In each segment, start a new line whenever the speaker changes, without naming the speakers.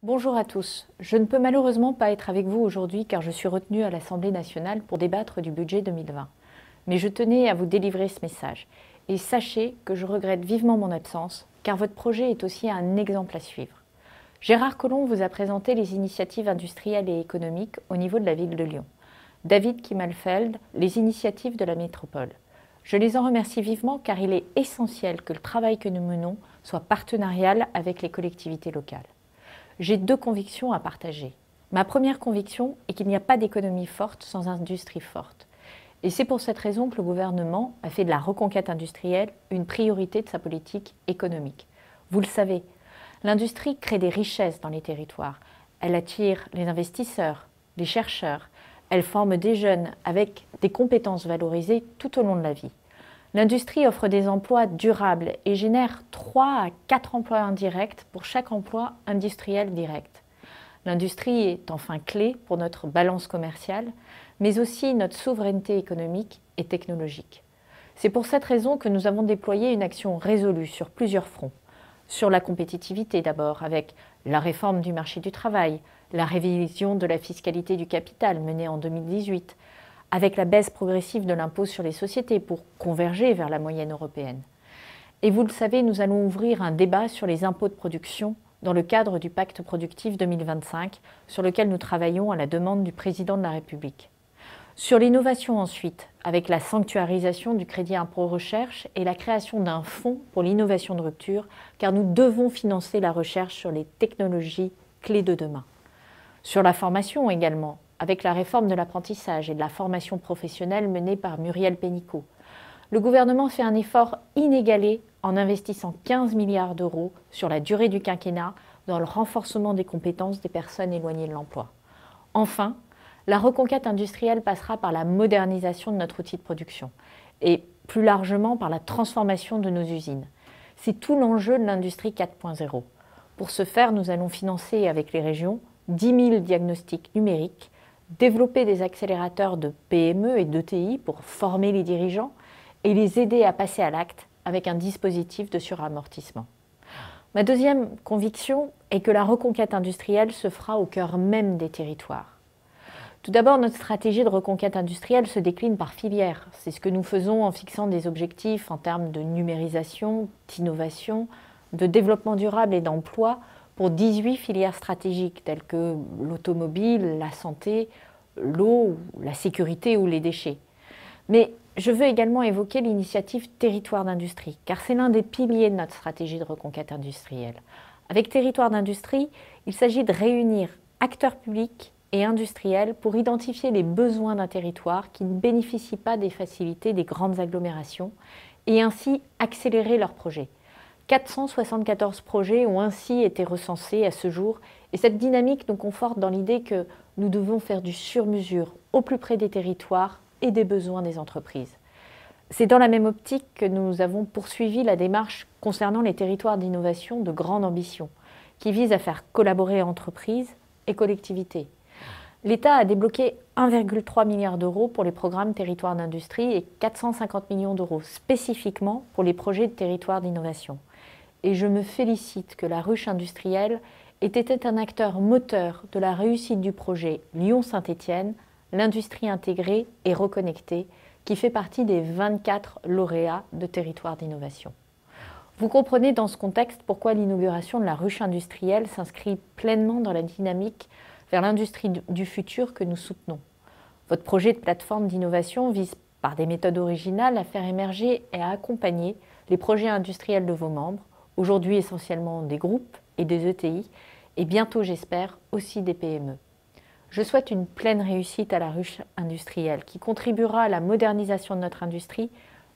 Bonjour à tous. Je ne peux malheureusement pas être avec vous aujourd'hui car je suis retenue à l'Assemblée nationale pour débattre du budget 2020. Mais je tenais à vous délivrer ce message. Et sachez que je regrette vivement mon absence car votre projet est aussi un exemple à suivre. Gérard Collomb vous a présenté les initiatives industrielles et économiques au niveau de la ville de Lyon. David Kimmelfeld, les initiatives de la métropole. Je les en remercie vivement car il est essentiel que le travail que nous menons soit partenarial avec les collectivités locales. J'ai deux convictions à partager. Ma première conviction est qu'il n'y a pas d'économie forte sans industrie forte. Et c'est pour cette raison que le gouvernement a fait de la reconquête industrielle une priorité de sa politique économique. Vous le savez, l'industrie crée des richesses dans les territoires. Elle attire les investisseurs, les chercheurs. Elle forme des jeunes avec des compétences valorisées tout au long de la vie. L'industrie offre des emplois durables et génère 3 à 4 emplois indirects pour chaque emploi industriel direct. L'industrie est enfin clé pour notre balance commerciale, mais aussi notre souveraineté économique et technologique. C'est pour cette raison que nous avons déployé une action résolue sur plusieurs fronts. Sur la compétitivité d'abord, avec la réforme du marché du travail, la révision de la fiscalité du capital menée en 2018, avec la baisse progressive de l'impôt sur les sociétés pour converger vers la moyenne européenne. Et vous le savez, nous allons ouvrir un débat sur les impôts de production dans le cadre du Pacte productif 2025, sur lequel nous travaillons à la demande du Président de la République. Sur l'innovation ensuite, avec la sanctuarisation du crédit impôt recherche et la création d'un fonds pour l'innovation de rupture, car nous devons financer la recherche sur les technologies clés de demain. Sur la formation également, avec la réforme de l'apprentissage et de la formation professionnelle menée par Muriel Pénicaud. Le gouvernement fait un effort inégalé en investissant 15 milliards d'euros sur la durée du quinquennat dans le renforcement des compétences des personnes éloignées de l'emploi. Enfin, la reconquête industrielle passera par la modernisation de notre outil de production et plus largement par la transformation de nos usines. C'est tout l'enjeu de l'industrie 4.0. Pour ce faire, nous allons financer avec les régions 10 000 diagnostics numériques, développer des accélérateurs de PME et d'ETI pour former les dirigeants et les aider à passer à l'acte avec un dispositif de suramortissement. Ma deuxième conviction est que la reconquête industrielle se fera au cœur même des territoires. Tout d'abord, notre stratégie de reconquête industrielle se décline par filière. C'est ce que nous faisons en fixant des objectifs en termes de numérisation, d'innovation, de développement durable et d'emploi pour 18 filières stratégiques telles que l'automobile, la santé, l'eau, la sécurité ou les déchets. Mais je veux également évoquer l'initiative Territoire d'industrie, car c'est l'un des piliers de notre stratégie de reconquête industrielle. Avec Territoire d'industrie, il s'agit de réunir acteurs publics et industriels pour identifier les besoins d'un territoire qui ne bénéficie pas des facilités des grandes agglomérations et ainsi accélérer leurs projets. 474 projets ont ainsi été recensés à ce jour et cette dynamique nous conforte dans l'idée que nous devons faire du sur-mesure au plus près des territoires et des besoins des entreprises. C'est dans la même optique que nous avons poursuivi la démarche concernant les territoires d'innovation de grande ambition, qui vise à faire collaborer entreprises et collectivités. L'État a débloqué 1,3 milliard d'euros pour les programmes territoires d'industrie et 450 millions d'euros spécifiquement pour les projets de territoires d'innovation. Et je me félicite que la ruche industrielle ait été un acteur moteur de la réussite du projet Lyon-Saint-Étienne, l'industrie intégrée et reconnectée, qui fait partie des 24 lauréats de territoires d'innovation. Vous comprenez dans ce contexte pourquoi l'inauguration de la ruche industrielle s'inscrit pleinement dans la dynamique vers l'industrie du futur que nous soutenons. Votre projet de plateforme d'innovation vise par des méthodes originales à faire émerger et à accompagner les projets industriels de vos membres, aujourd'hui essentiellement des groupes et des ETI, et bientôt, j'espère, aussi des PME. Je souhaite une pleine réussite à la ruche industrielle qui contribuera à la modernisation de notre industrie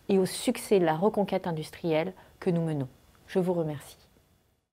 et au succès de la reconquête industrielle que nous menons. Je vous remercie.